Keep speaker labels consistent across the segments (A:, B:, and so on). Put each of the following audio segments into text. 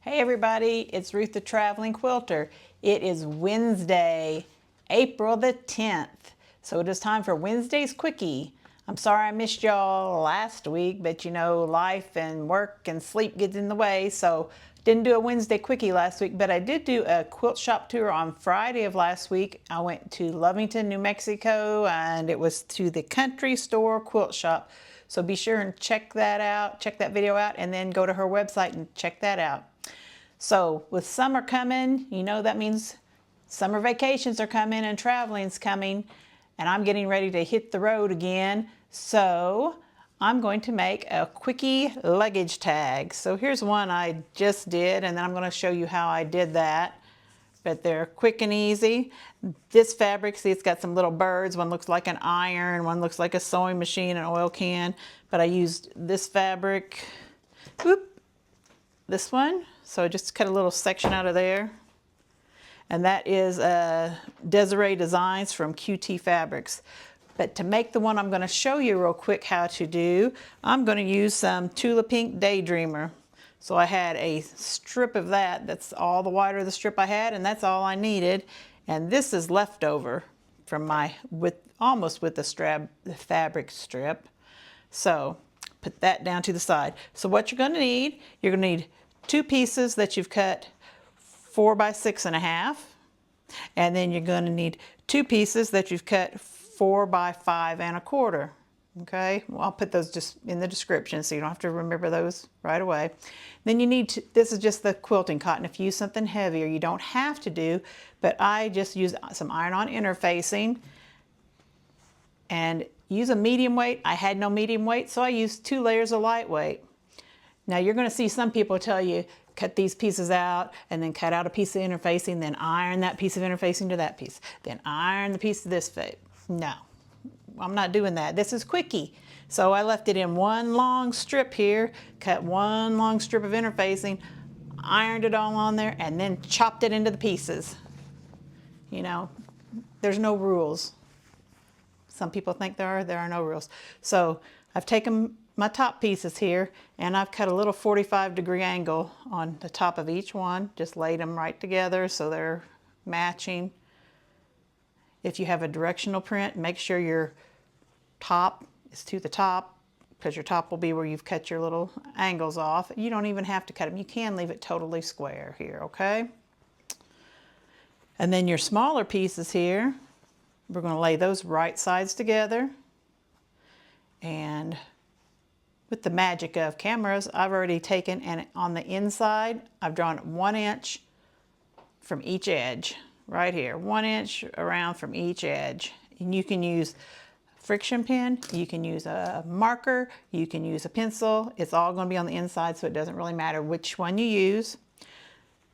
A: Hey everybody, it's Ruth the Traveling Quilter. It is Wednesday, April the 10th. So it is time for Wednesday's Quickie. I'm sorry I missed y'all last week, but you know, life and work and sleep gets in the way, so didn't do a Wednesday Quickie last week, but I did do a quilt shop tour on Friday of last week. I went to Lovington, New Mexico, and it was to the Country Store Quilt Shop. So be sure and check that out, check that video out, and then go to her website and check that out. So with summer coming, you know that means summer vacations are coming and traveling's coming, and I'm getting ready to hit the road again. So I'm going to make a Quickie luggage tag. So here's one I just did, and then I'm going to show you how I did that. But they're quick and easy. This fabric, see, it's got some little birds. One looks like an iron, one looks like a sewing machine, an oil can. But I used this fabric, this one. So I just cut a little section out of there. And that is Desiree Designs from QT Fabrics. But to make the one I'm going to show you real quick how to do, I'm going to use some Tula Pink Daydreamer. So I had a strip of that. That's all the wider the strip I had, and that's all I needed. And this is leftover from my, almost with the fabric strip. So put that down to the side. So what you're going to need, you're going to need two pieces that you've cut 4 by 6.5, and then you're going to need two pieces that you've cut 4 by 5.25. Okay, well, I'll put those just in the description so you don't have to remember those right away. Then you need to, this is just the quilting cotton. If you use something heavier, you don't have to do, but I just use some iron-on interfacing and use a medium weight. I had no medium weight, so I used 2 layers of lightweight. Now you're going to see some people tell you, cut these pieces out and then cut out a piece of interfacing, then iron that piece of interfacing to that piece, then iron the piece to this fit. No, I'm not doing that. This is Quickie. So I left it in one long strip here, cut one long strip of interfacing, ironed it all on there, and then chopped it into the pieces. You know, there's no rules. Some people think there are no rules. So I've taken my top pieces here, and I've cut a little 45-degree angle on the top of each one. Just laid them right together so they're matching. If you have a directional print, make sure your top is to the top, because your top will be where you've cut your little angles off. You don't even have to cut them. You can leave it totally square here, okay? And then your smaller pieces here, we're going to lay those right sides together. And with the magic of cameras, I've already taken, and on the inside, I've drawn 1 inch from each edge, right here, 1 inch around from each edge. And you can use friction pen, you can use a marker, you can use a pencil. It's all going to be on the inside, so it doesn't really matter which one you use.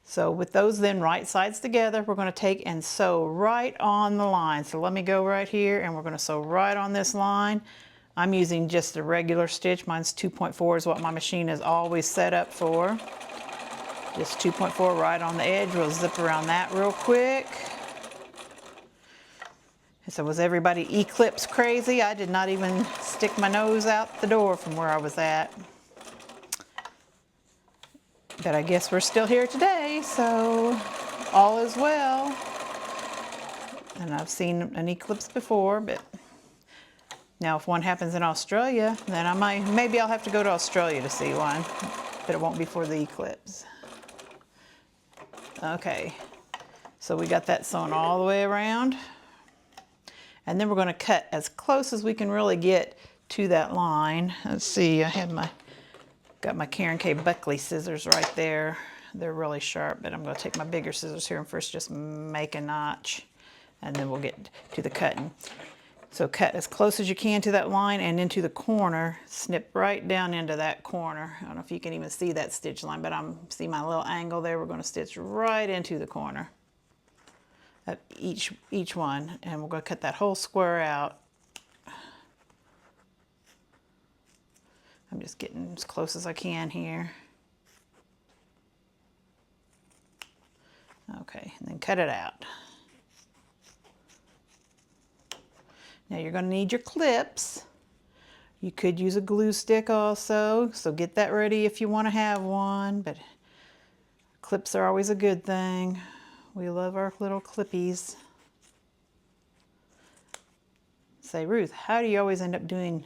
A: So with those then right sides together, we're going to take and sew right on the line. So let me go right here, and we're going to sew right on this line. I'm using just a regular stitch. Mine's 2.4 is what my machine is always set up for. Just 2.4 right on the edge. We'll zip around that real quick. So was everybody eclipse crazy? I did not even stick my nose out the door from where I was at. But I guess we're still here today, so all is well. And I've seen an eclipse before, but now if one happens in Australia, then maybe I'll have to go to Australia to see one, but it won't be for the eclipse. Okay, so we got that sewn all the way around. And then we're going to cut as close as we can really get to that line. Let's see, got my Karen K. Buckley scissors right there. They're really sharp, but I'm going to take my bigger scissors here and first just make a notch, and then we'll get to the cutting. So cut as close as you can to that line and into the corner. Snip right down into that corner. I don't know if you can even see that stitch line, but see my little angle there. We're going to stitch right into the corner of each one, and we're going to cut that whole square out. I'm just getting as close as I can here. Okay, and then cut it out. Now you're going to need your clips. You could use a glue stick also, so get that ready if you want to have one, but Clips are always a good thing. We love our little clippies. Say, Ruth, how do you always end up doing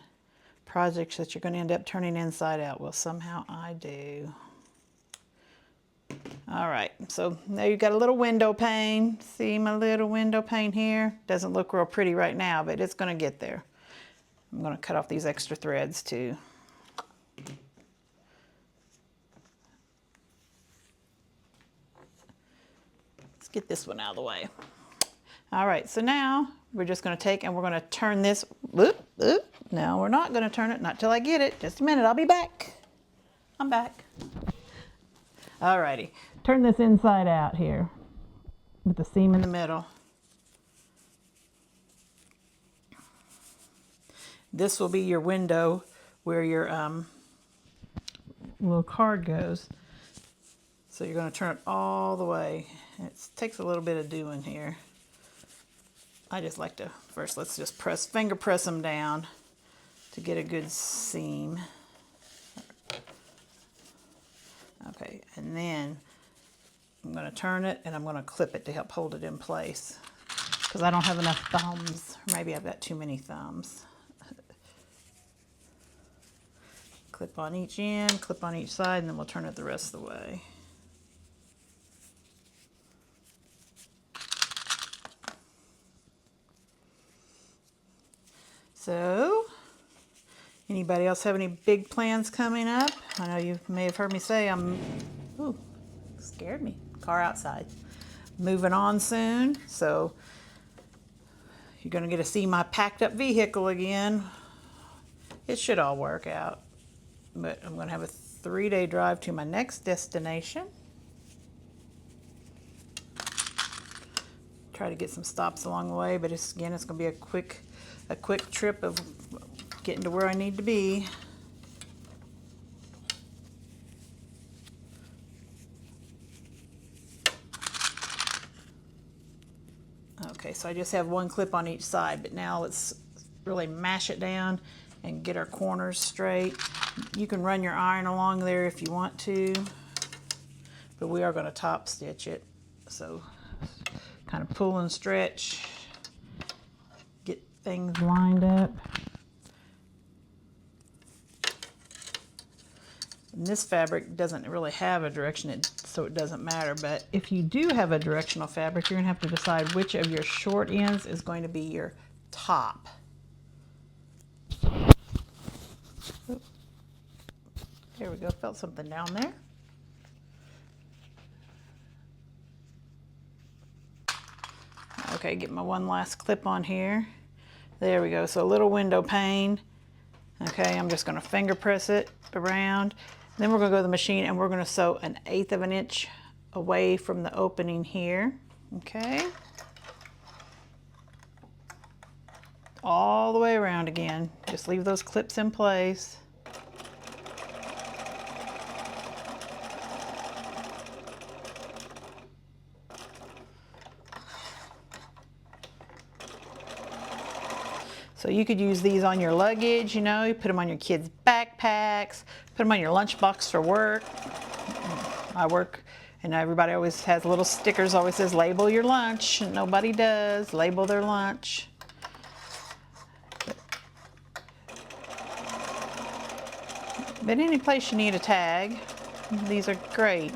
A: projects that you're going to end up turning inside out? Well, somehow I do. All right, so now you've got a little window pane. See my little window pane here? Doesn't look real pretty right now, but it's going to get there. I'm going to cut off these extra threads too. Let's get this one out of the way. All right, so now we're just going to take and we're going to turn this. No, we're not going to turn it, not till I get it. Just a minute, I'll be back. I'm back. All righty, turn this inside out here with the seam in the middle. This will be your window where your little card goes. So you're going to turn it all the way. It takes a little bit of doing here. I just like to, first let's just finger press them down to get a good seam. Okay, and then I'm going to turn it and I'm going to clip it to help hold it in place because I don't have enough thumbs. Or maybe I've got too many thumbs. Clip on each end, clip on each side, and then we'll turn it the rest of the way. So, anybody else have any big plans coming up? I know you may have heard me say ooh, scared me, car outside. Moving on soon, so you're gonna get to see my packed up vehicle again. It should all work out, but I'm gonna have a 3-day drive to my next destination. Try to get some stops along the way, but it's gonna be a quick trip of getting to where I need to be. Okay, so I just have one clip on each side, but now let's really mash it down and get our corners straight. You can run your iron along there if you want to, but we are going to top stitch it. So kind of pull and stretch, get things lined up. And this fabric doesn't really have a direction, so it doesn't matter. But if you do have a directional fabric, you're going to have to decide which of your short ends is going to be your top. Oops. There we go, felt something down there. Okay, get my one last clip on here. There we go, so a little window pane. Okay, I'm just going to finger press it around. Then we're going to go to the machine and we're going to sew 1/8 of an inch away from the opening here. Okay. All the way around again. Just leave those clips in place. So you could use these on your luggage, you know, you put them on your kids' backpacks, put them on your lunchbox for work. I work, and everybody always has little stickers, always says, label your lunch. Nobody does, label their lunch. But any place you need a tag, these are great.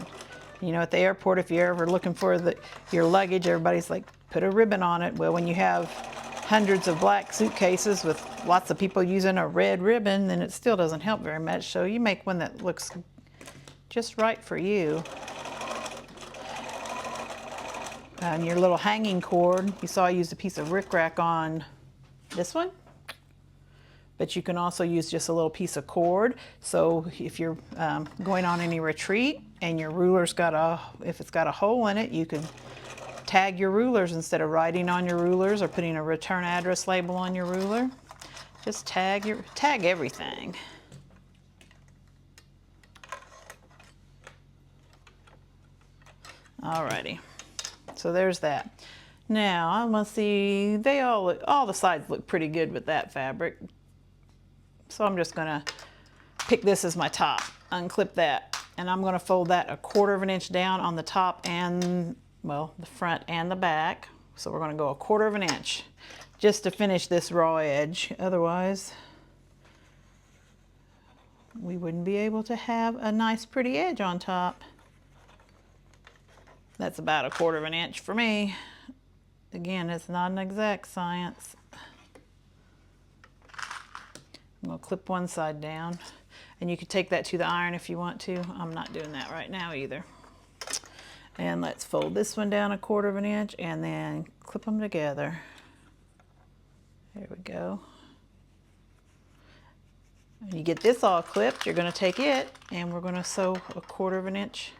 A: You know, at the airport, if you're ever looking for your luggage, everybody's like, put a ribbon on it. Well, when you have hundreds of black suitcases with lots of people using a red ribbon, then it still doesn't help very much. So you make one that looks just right for you. And your little hanging cord, you saw I used a piece of rickrack on this one, but you can also use just a little piece of cord. So if you're going on any retreat and your ruler's if it's got a hole in it, you can tag your rulers instead of writing on your rulers or putting a return address label on your ruler. Just tag everything. Alrighty, so there's that. Now I want to see, all the sides look pretty good with that fabric. So I'm just gonna pick this as my top, unclip that, And I'm going to fold that 1/4 inch down on the top and, well, the front and the back. So we're going to go 1/4 inch just to finish this raw edge. Otherwise, we wouldn't be able to have a nice pretty edge on top. That's about 1/4 inch for me. Again, it's not an exact science. I'm going to clip one side down, and you could take that to the iron if you want to. I'm not doing that right now either. And let's fold this one down 1/4 inch and then clip them together. There we go. When you get this all clipped, you're going to take it and we're going to sew 1/4 inch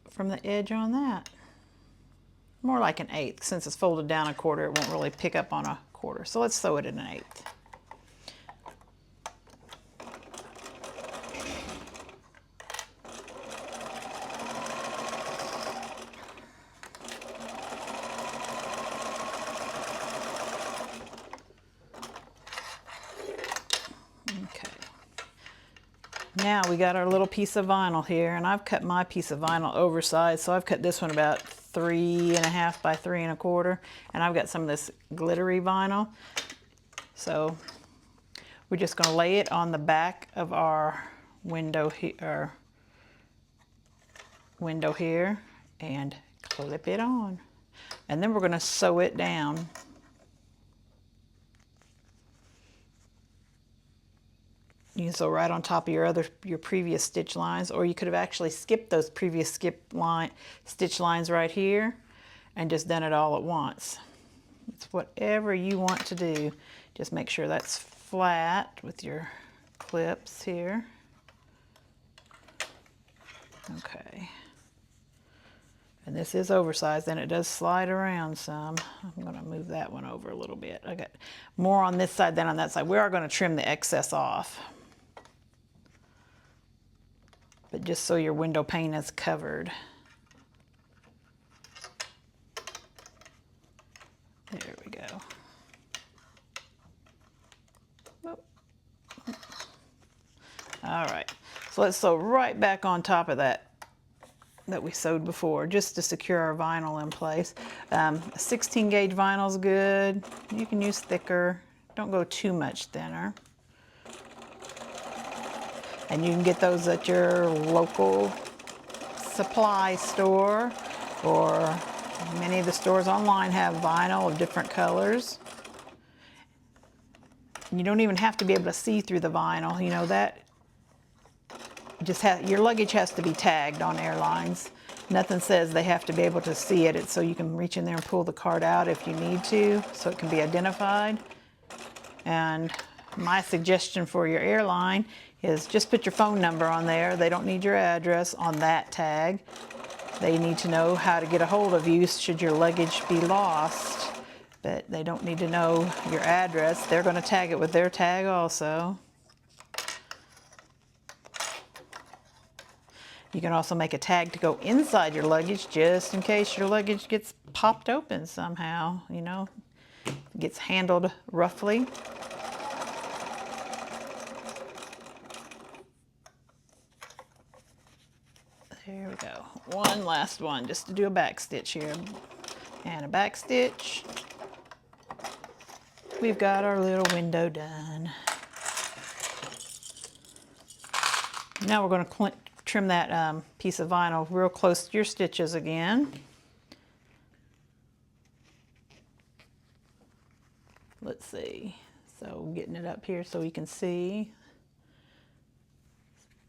A: from the edge on that. More like 1/8. Since it's folded down 1/4, it won't really pick up on 1/4. So let's sew it at 1/8. Now we got our little piece of vinyl here, and I've cut my piece of vinyl oversized, so I've cut this one about 3.5 by 3 1/4, and I've got some of this glittery vinyl. So we're just going to lay it on the back of our window here, and clip it on, and then we're going to sew it down. You can sew right on top of your previous stitch lines, or you could have actually skipped those previous stitch lines right here and just done it all at once. It's whatever you want to do. Just make sure that's flat with your clips here. Okay. And this is oversized and it does slide around some. I'm going to move that one over a little bit. I got more on this side than on that side. We are going to trim the excess off. But just so your window pane is covered. There we go. All right, so let's sew right back on top of that we sewed before, just to secure our vinyl in place. 16 gauge vinyl is good. You can use thicker. Don't go too much thinner. And you can get those at your local supply store, or many of the stores online have vinyl of different colors. You don't even have to be able to see through the vinyl. You know that. Your luggage has to be tagged on airlines. Nothing says they have to be able to see it. It's so you can reach in there and pull the card out if you need to, so it can be identified. And my suggestion for your airline is just put your phone number on there. They don't need your address on that tag. They need to know how to get a hold of you should your luggage be lost, but they don't need to know your address. They're going to tag it with their tag also. You can also make a tag to go inside your luggage just in case your luggage gets popped open somehow, you know, gets handled roughly. There we go. One last one just to do a back stitch here. And a back stitch. We've got our little window done. Now we're going to trim that piece of vinyl real close to your stitches again. Let's see. So getting it up here so you can see.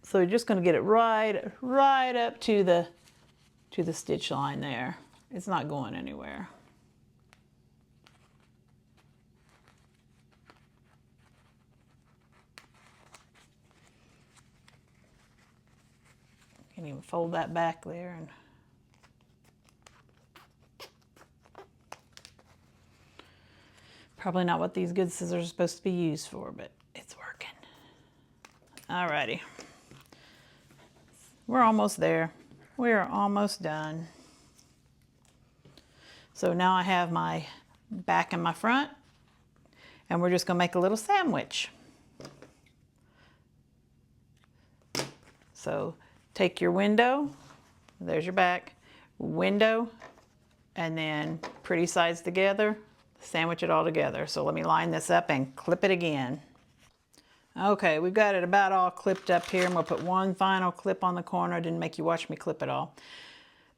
A: So you're just going to get it right up to the stitch line there. It's not going anywhere. You can even fold that back there and probably not what these good scissors are supposed to be used for, but it's working. Alrighty. We're almost there. We are almost done. So now I have my back and my front, and we're just going to make a little sandwich. So take your window, there's your back, window, and then pretty sides together, sandwich it all together. So let me line this up and clip it again. Okay, we've got it about all clipped up here. I'm gonna put one final clip on the corner. I didn't make you watch me clip it all.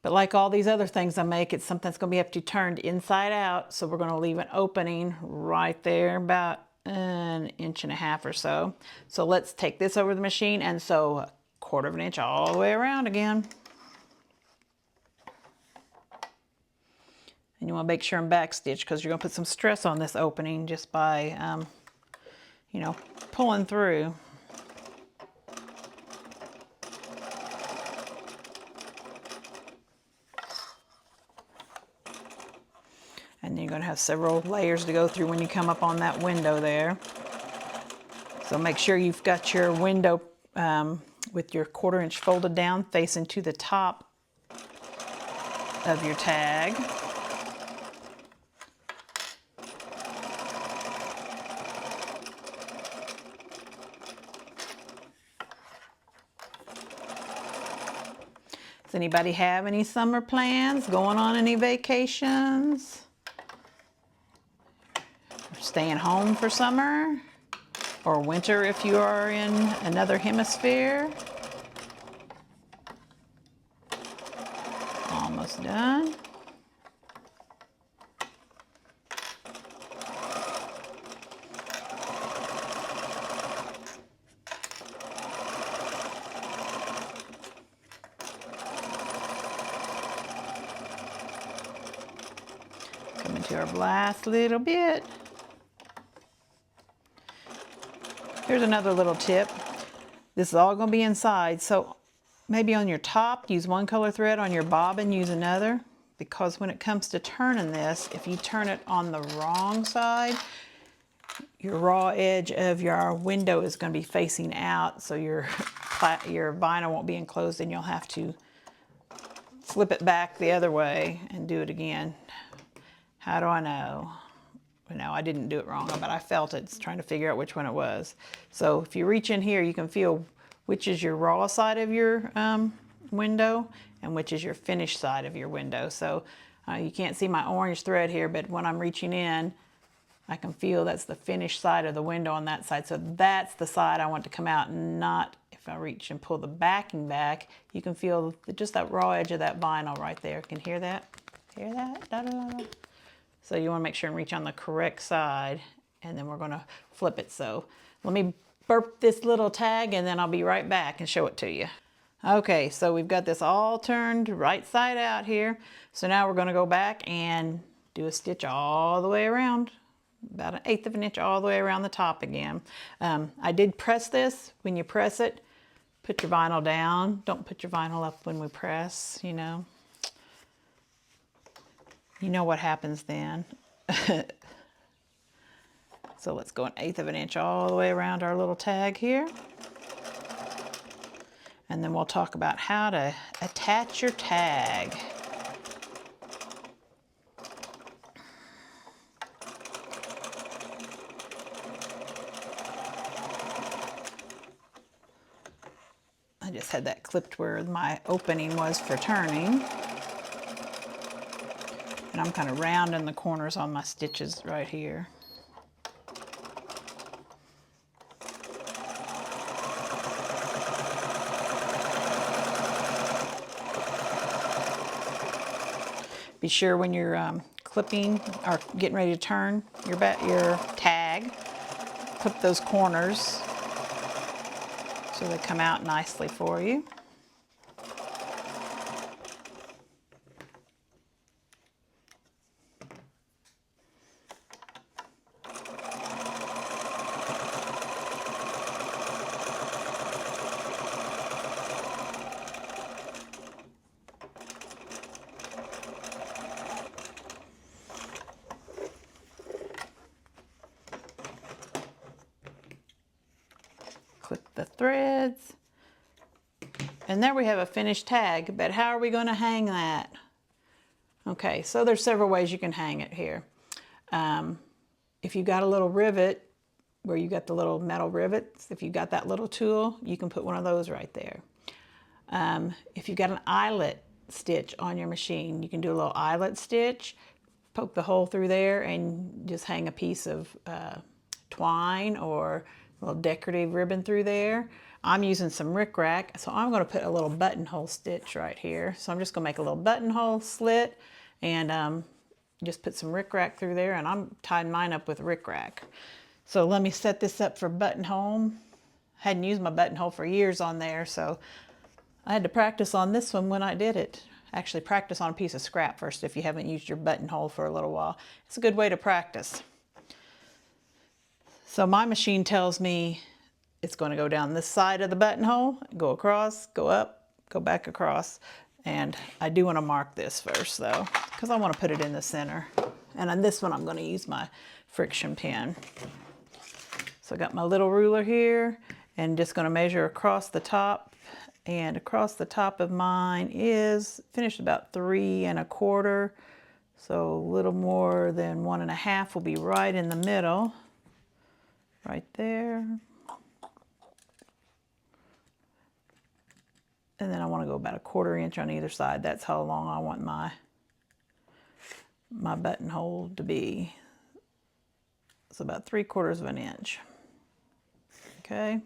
A: But like all these other things I make, it's something that's gonna be have to be turned inside out. So we're gonna leave an opening right there, about an inch and a half or so. So let's take this over the machine and sew 1/4 of an inch all the way around again. And you want to make sure and backstitch because you're going to put some stress on this opening just by, you know, pulling through. And then you're going to have several layers to go through when you come up on that window there. So make sure you've got your window with your 1/4 inch folded down facing to the top of your tag. Does anybody have any summer plans? Going on any vacations? Or staying home for summer? Or winter if you are in another hemisphere? Almost done. Coming to our last little bit. Here's another little tip. This is all going to be inside, so maybe on your top use one color thread, on your bobbin use another, because when it comes to turning this, if you turn it on the wrong side, your raw edge of your window is going to be facing out, so your vinyl won't be enclosed and you'll have to flip it back the other way and do it again. How do I know? No, I didn't do it wrong, but I felt it trying to figure out which one it was. So if you reach in here, you can feel which is your raw side of your window and which is your finished side of your window. So you can't see my orange thread here, but when I'm reaching in, I can feel that's the finished side of the window on that side. So that's the side I want to come out, not if I reach and pull the backing back, you can feel just that raw edge of that vinyl right there. Can you hear that? Hear that? Da, da, da, da. So you want to make sure and reach on the correct side, and then we're going to flip it. So let me burp this little tag and then I'll be right back and show it to you. Okay, so we've got this all turned right side out here. So now we're going to go back and do a stitch all the way around, about 1/8 of an inch all the way around the top again. I did press this. When you press it, put your vinyl down. Don't put your vinyl up when we press, you know. You know what happens then. So let's go 1/8 of an inch all the way around our little tag here. And then we'll talk about how to attach your tag. I just had that clipped where my opening was for turning. And I'm kind of rounding the corners on my stitches right here. Be sure when you're clipping or getting ready to turn your tag, clip those corners so they come out nicely for you. Clip the threads. And there we have a finished tag, but how are we going to hang that? Okay, so there's several ways you can hang it here. If you got a little rivet, where you got the little metal rivets, if you got that little tool, you can put one of those right there. If you've got an eyelet stitch on your machine, you can do a little eyelet stitch, poke the hole through there and just hang a piece of twine or a little decorative ribbon through there. I'm using some rickrack, so I'm going to put a little buttonhole stitch right here. So I'm just going to make a little buttonhole slit and just put some rickrack through there, and I'm tying mine up with rickrack. So let me set this up for buttonhole. Hadn't used my buttonhole for years on there, so I had to practice on this one when I did it. Actually, practice on a piece of scrap first if you haven't used your buttonhole for a little while. It's a good way to practice. So my machine tells me it's going to go down this side of the buttonhole, go across, go up, go back across. And I do want to mark this first though, because I want to put it in the center. And on this one, I'm going to use my friction pin. So I got my little ruler here and just going to measure across the top. And across the top of mine is finished about 3 1/4. So a little more than 1 1/2 will be right in the middle, right there. And then I want to go about 1/4 inch on either side. That's how long I want my buttonhole to be. It's about 3/4 inch. Okay.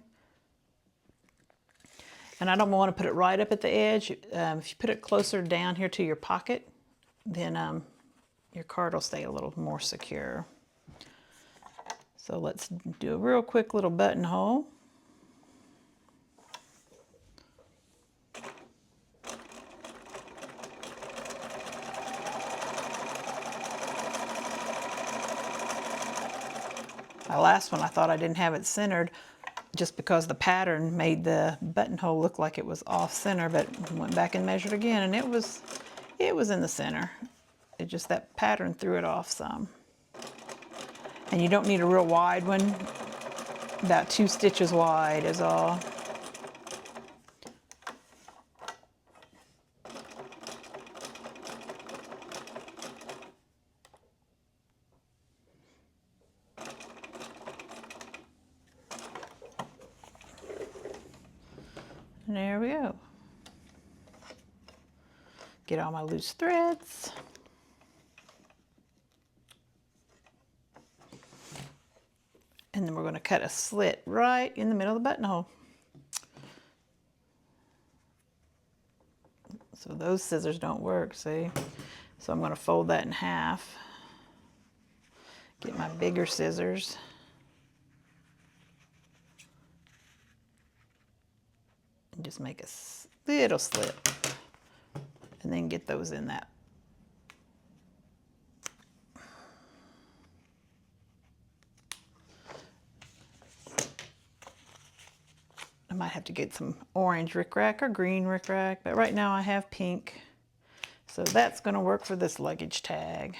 A: And I don't want to put it right up at the edge. If you put it closer down here to your pocket, then your card will stay a little more secure. So let's do a real quick little buttonhole. My last one, I thought I didn't have it centered just because the pattern made the buttonhole look like it was off center, but went back and measured again and it was in the center. It just, that pattern threw it off some. And you don't need a real wide one. About 2 stitches wide is all. And there we go. Get all my loose threads. And then we're going to cut a slit right in the middle of the buttonhole. So those scissors don't work, see? So I'm going to fold that in half. Get my bigger scissors. And just make a little slit. And then get those in that. I might have to get some orange rickrack or green rickrack, but right now I have pink. So that's going to work for this luggage tag.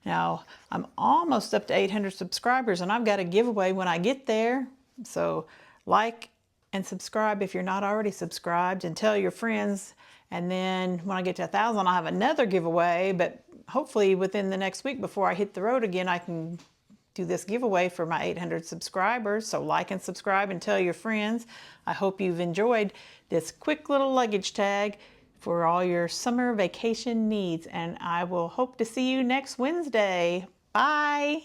A: Now, I'm almost up to 800 subscribers, and I've got a giveaway when I get there. So like and subscribe if you're not already subscribed, and tell your friends. And then when I get to 1,000, I'll have another giveaway, but hopefully within the next week before I hit the road again, I can do this giveaway for my 800 subscribers. So like and subscribe and tell your friends. I hope you've enjoyed this quick little luggage tag for all your summer vacation needs, and I will hope to see you next Wednesday. Bye.